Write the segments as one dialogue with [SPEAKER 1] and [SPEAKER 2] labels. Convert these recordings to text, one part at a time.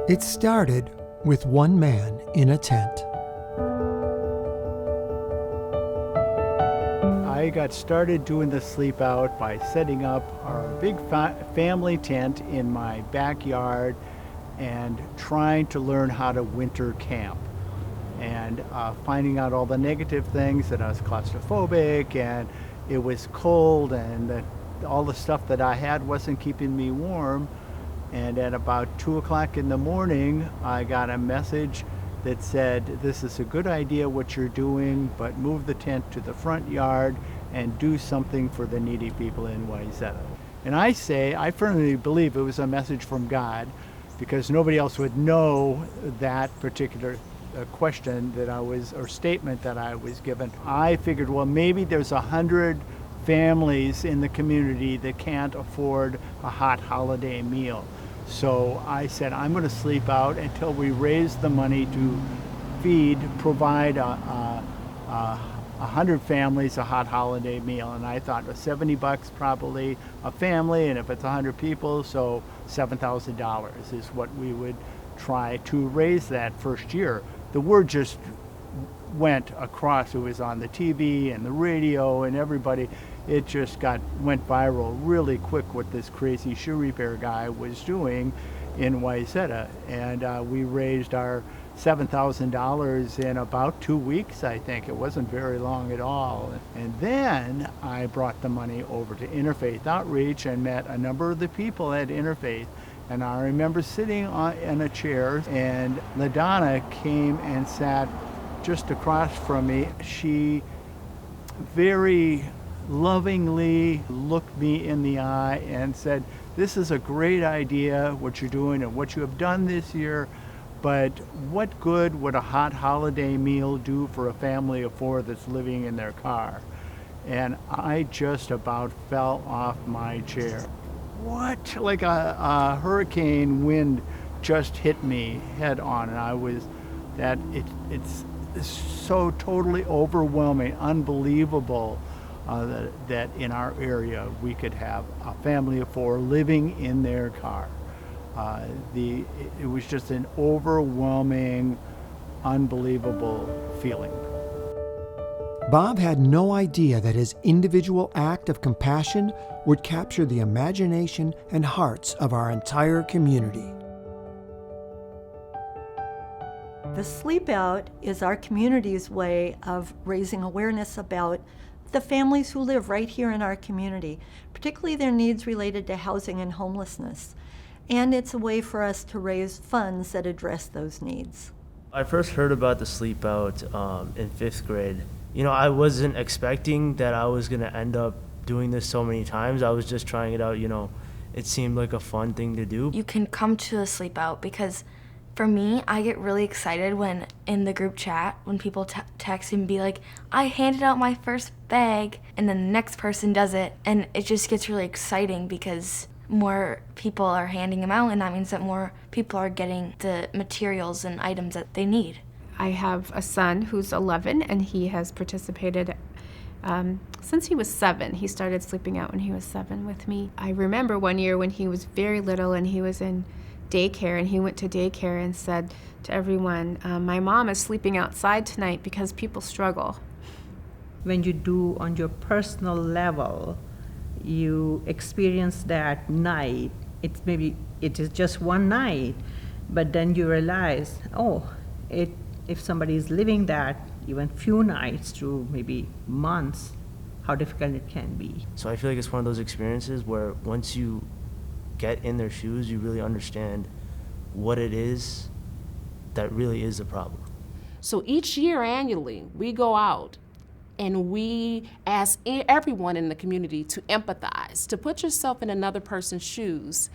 [SPEAKER 1] It started with one man in a tent.
[SPEAKER 2] I got started doing the sleep out by setting up our big family tent in my backyard and trying to learn how to winter camp, and finding out all the negative things, that I was claustrophobic and it was cold and that all the stuff that I had wasn't keeping me warm. And at about 2 o'clock in the morning, I got a message that said, "This is a good idea what you're doing, but move the tent to the front yard and do something for the needy people in Wayzata." And I firmly believe it was a message from God, because nobody else would know that particular question that I was, or statement that I was given. I figured, well, maybe there's 100 families in the community that can't afford a hot holiday meal. So I said, I'm going to sleep out until we raise the money to provide 100 families a hot holiday meal. And I thought $70 probably a family, and if it's 100 people, so $7,000 is what we would try to raise that first year. The word just went across. It was on the TV and the radio and everybody. It just went viral really quick what this crazy shoe repair guy was doing in Wayzata. And we raised our $7,000 in about 2 weeks, I think. It wasn't very long at all. And then I brought the money over to Interfaith Outreach and met a number of the people at Interfaith. And I remember sitting in a chair, and LaDonna came and sat just across from me. She very lovingly looked me in the eye and said, "This is a great idea, what you're doing and what you have done this year, but what good would a hot holiday meal do for a family of 4 that's living in their car?" And I just about fell off my chair. What? Like a hurricane wind just hit me head on, and it's so totally overwhelming, unbelievable that in our area we could have a family of 4 living in their car. It was just an overwhelming, unbelievable feeling.
[SPEAKER 1] Bob had no idea that his individual act of compassion would capture the imagination and hearts of our entire community.
[SPEAKER 3] The Sleep Out is our community's way of raising awareness about the families who live right here in our community, particularly their needs related to housing and homelessness. And it's a way for us to raise funds that address those needs.
[SPEAKER 4] I first heard about the Sleep Out in 5th grade. You know, I wasn't expecting that I was going to end up doing this so many times. I was just trying it out, it seemed like a fun thing to do.
[SPEAKER 5] You can come to a Sleep Out because for me, I get really excited when in the group chat, when people text and be like, I handed out my first bag, and then the next person does it. And it just gets really exciting because more people are handing them out, and that means that more people are getting the materials and items that they need.
[SPEAKER 6] I have a son who's 11, and he has participated since he was 7. He started sleeping out when he was 7 with me. I remember one year when he was very little and he was in daycare, and he went to daycare and said to everyone, my mom is sleeping outside tonight because people struggle.
[SPEAKER 7] When you do on your personal level, you experience that night. It is just one night, but then you realize, if somebody is living that even few nights to maybe months, how difficult it can be.
[SPEAKER 4] So I feel like it's one of those experiences where once you get in their shoes, you really understand what it is that really is a problem.
[SPEAKER 8] So each year annually, we go out and we ask everyone in the community to empathize, to put yourself in another person's shoes,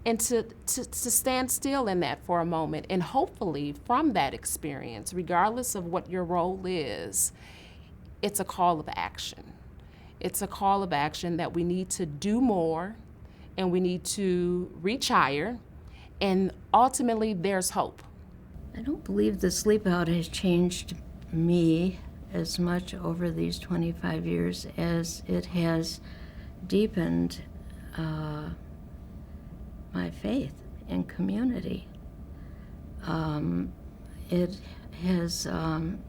[SPEAKER 8] and to stand still in that for a moment. And hopefully from that experience, regardless of what your role is, it's a call of action. It's a call of action that we need to do more, and we need to reach higher, and ultimately there's hope.
[SPEAKER 9] I don't believe the Sleep Out has changed me as much over these 25 years as it has deepened my faith in community. it has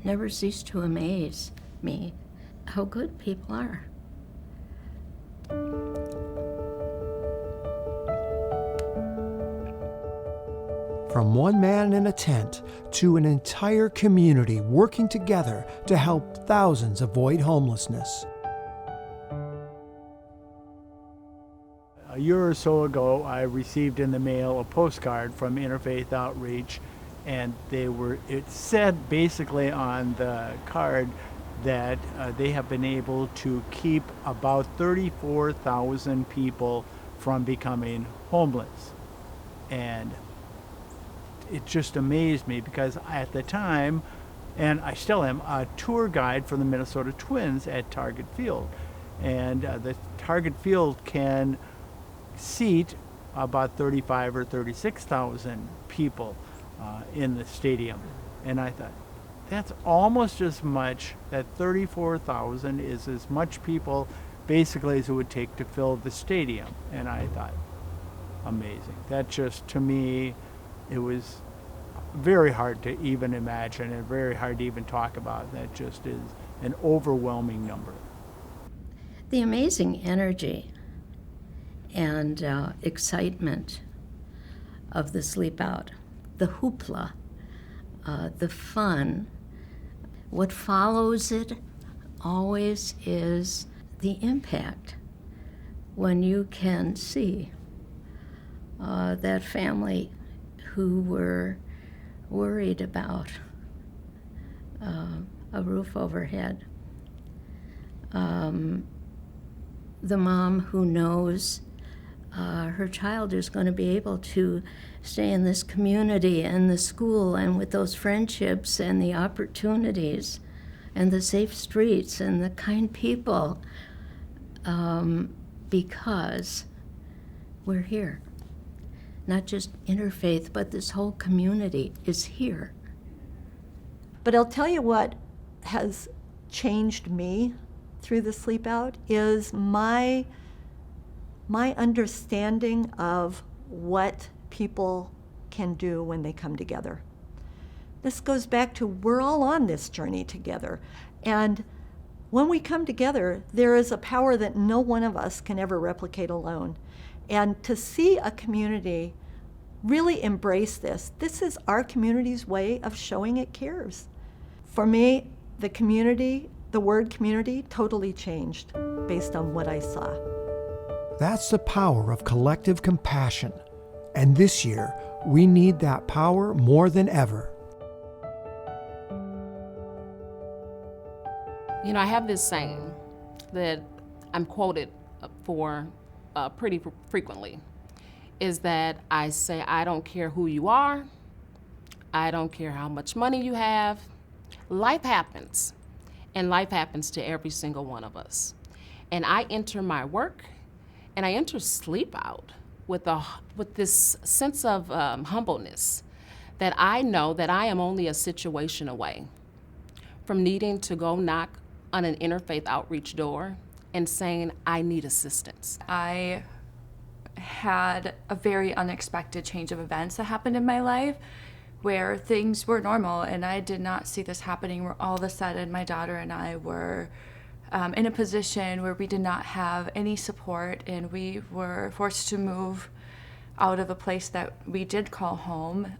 [SPEAKER 9] never ceased to amaze me how good people are.
[SPEAKER 1] From one man in a tent to an entire community working together to help thousands avoid homelessness.
[SPEAKER 2] A year or so ago, I received in the mail a postcard from Interfaith Outreach, and it said basically on the card that they have been able to keep about 34,000 people from becoming homeless. And it just amazed me because at the time, and I still am, a tour guide for the Minnesota Twins at Target Field. And the Target Field can seat about 35 or 36,000 people in the stadium. And I thought, that's almost as much, that 34,000 is as much people basically as it would take to fill the stadium. And I thought, amazing. That just, to me, it was very hard to even imagine and very hard to even talk about. That just is an overwhelming number.
[SPEAKER 9] The amazing energy and excitement of the Sleep Out, the hoopla, the fun. What follows it always is the impact when you can see that family who were worried about a roof overhead. The mom who knows her child is going to be able to stay in this community and the school and with those friendships and the opportunities and the safe streets and the kind people because we're here. Not just Interfaith, but this whole community is here.
[SPEAKER 3] But I'll tell you what has changed me through the Sleep Out is my understanding of what people can do when they come together. This goes back to we're all on this journey together. And when we come together, there is a power that no one of us can ever replicate alone. And to see a community really embrace this is our community's way of showing it cares. For me, the word community totally changed based on what I saw.
[SPEAKER 1] That's the power of collective compassion. And this year, we need that power more than ever.
[SPEAKER 8] You know, I have this saying that I'm quoted for pretty frequently, is that I say, I don't care who you are, I don't care how much money you have, life happens, and life happens to every single one of us. And I enter my work, and I enter Sleep Out with this sense of humbleness, that I know that I am only a situation away from needing to go knock on an Interfaith Outreach door and saying, I need assistance.
[SPEAKER 10] I had a very unexpected change of events that happened in my life where things were normal, and I did not see this happening, where all of a sudden my daughter and I were in a position where we did not have any support, and we were forced to move out of a place that we did call home,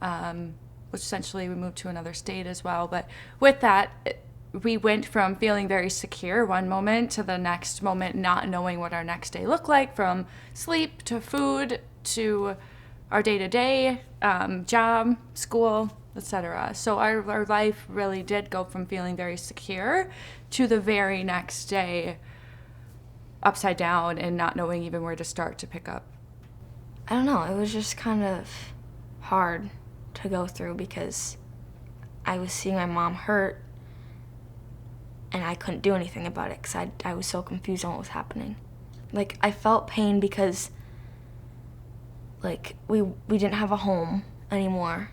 [SPEAKER 10] which essentially we moved to another state as well. But with that, we went from feeling very secure one moment to the next moment not knowing what our next day looked like, from sleep to food to our day-to-day, job, school, etc. So our life really did go from feeling very secure to the very next day upside down and not knowing even where to start to pick up.
[SPEAKER 5] I don't know, it was just kind of hard to go through because I was seeing my mom hurt and I couldn't do anything about it because I was so confused on what was happening. Like, I felt pain because, like, we didn't have a home anymore,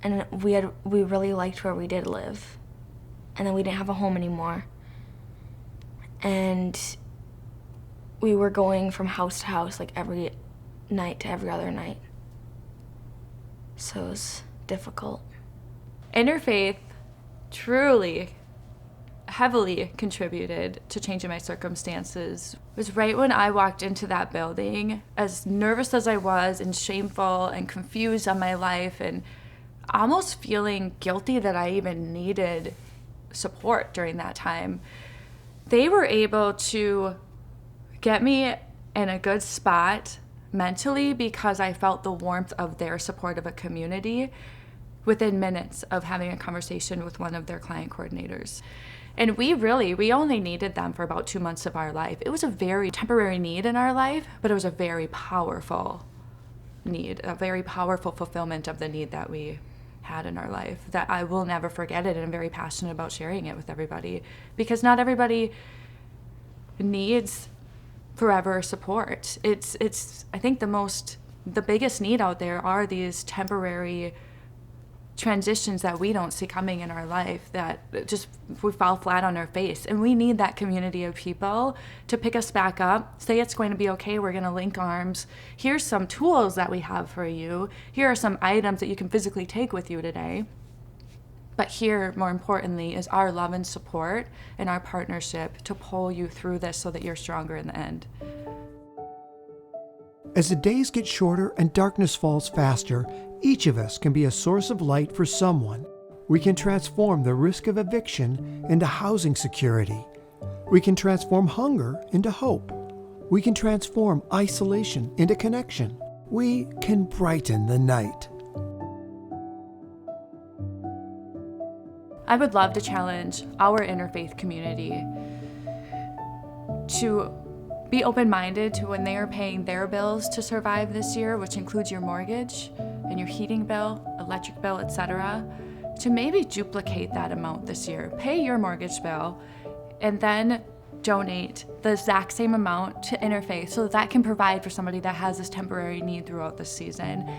[SPEAKER 5] and we really liked where we did live, and then we didn't have a home anymore, and we were going from house to house, like, every night to every other night. So it was difficult.
[SPEAKER 10] Interfaith truly heavily contributed to changing my circumstances. It was right when I walked into that building, as nervous as I was and shameful and confused on my life and almost feeling guilty that I even needed support during that time. They were able to get me in a good spot mentally because I felt the warmth of their support of a community within minutes of having a conversation with one of their client coordinators. And we only needed them for about 2 months of our life. It was a very temporary need in our life, but it was a very powerful need, a very powerful fulfillment of the need that we had in our life, that I will never forget it, and I'm very passionate about sharing it with everybody, because not everybody needs forever support. It's I think the biggest need out there are these temporary transitions that we don't see coming in our life, that just we fall flat on our face, and we need that community of people to pick us back up, say it's going to be okay, we're going to link arms, here's some tools that we have for you, here are some items that you can physically take with you today, but here, more importantly, is our love and support and our partnership to pull you through this so that you're stronger in the end.
[SPEAKER 1] As the days get shorter and darkness falls faster, each of us can be a source of light for someone. We can transform the risk of eviction into housing security. We can transform hunger into hope. We can transform isolation into connection. We can brighten the night.
[SPEAKER 10] I would love to challenge our interfaith community to be open-minded to when they are paying their bills to survive this year, which includes your mortgage and your heating bill, electric bill, etc., to maybe duplicate that amount this year. Pay your mortgage bill and then donate the exact same amount to Interfaith so that can provide for somebody that has this temporary need throughout the season.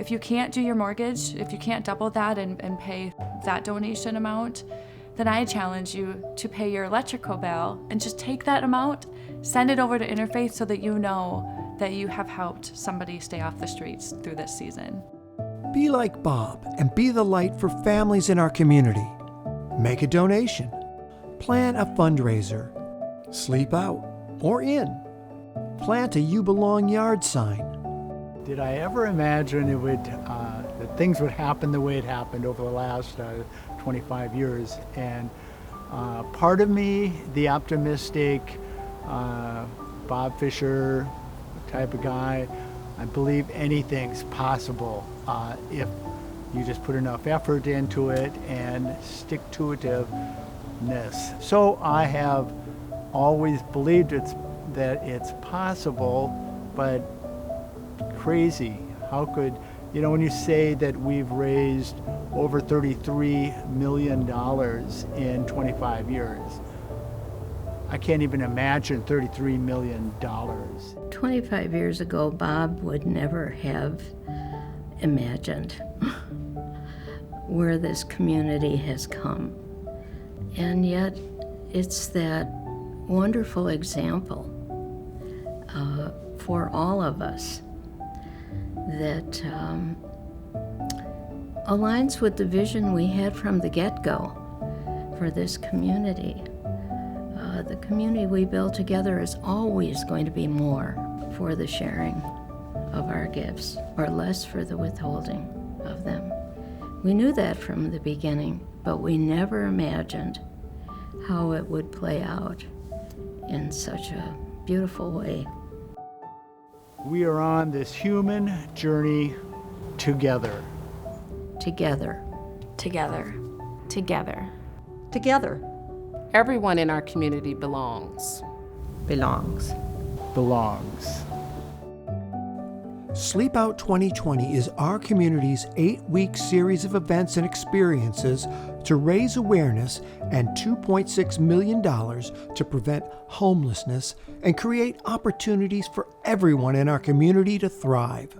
[SPEAKER 10] If you can't do your mortgage, if you can't double that and pay that donation amount, then I challenge you to pay your electrical bill and just take that amount, send it over to Interfaith so that you know that you have helped somebody stay off the streets through this season.
[SPEAKER 1] Be like Bob and be the light for families in our community. Make a donation. Plan a fundraiser. Sleep out or in. Plant a You Belong yard sign.
[SPEAKER 2] Did I ever imagine that things would happen the way it happened over the last 25 years? And part of me, the optimistic, Bob Fisher type of guy, I believe anything's possible if you just put enough effort into it and stick-to-itiveness. So I have always believed that it's possible, but crazy. How could, when you say that we've raised over $33 million in 25 years, I can't even imagine $33 million.
[SPEAKER 9] 25 years ago, Bob would never have imagined where this community has come. And yet, it's that wonderful example for all of us that aligns with the vision we had from the get-go for this community. The community we build together is always going to be more for the sharing of our gifts or less for the withholding of them. We knew that from the beginning, but we never imagined how it would play out in such a beautiful way.
[SPEAKER 2] We are on this human journey together.
[SPEAKER 9] Together.
[SPEAKER 5] Together.
[SPEAKER 6] Together.
[SPEAKER 3] Together.
[SPEAKER 8] Everyone in our community belongs.
[SPEAKER 7] Belongs.
[SPEAKER 2] Belongs.
[SPEAKER 1] Sleep Out 2020 is our community's 8-week series of events and experiences to raise awareness and $2.6 million to prevent homelessness and create opportunities for everyone in our community to thrive.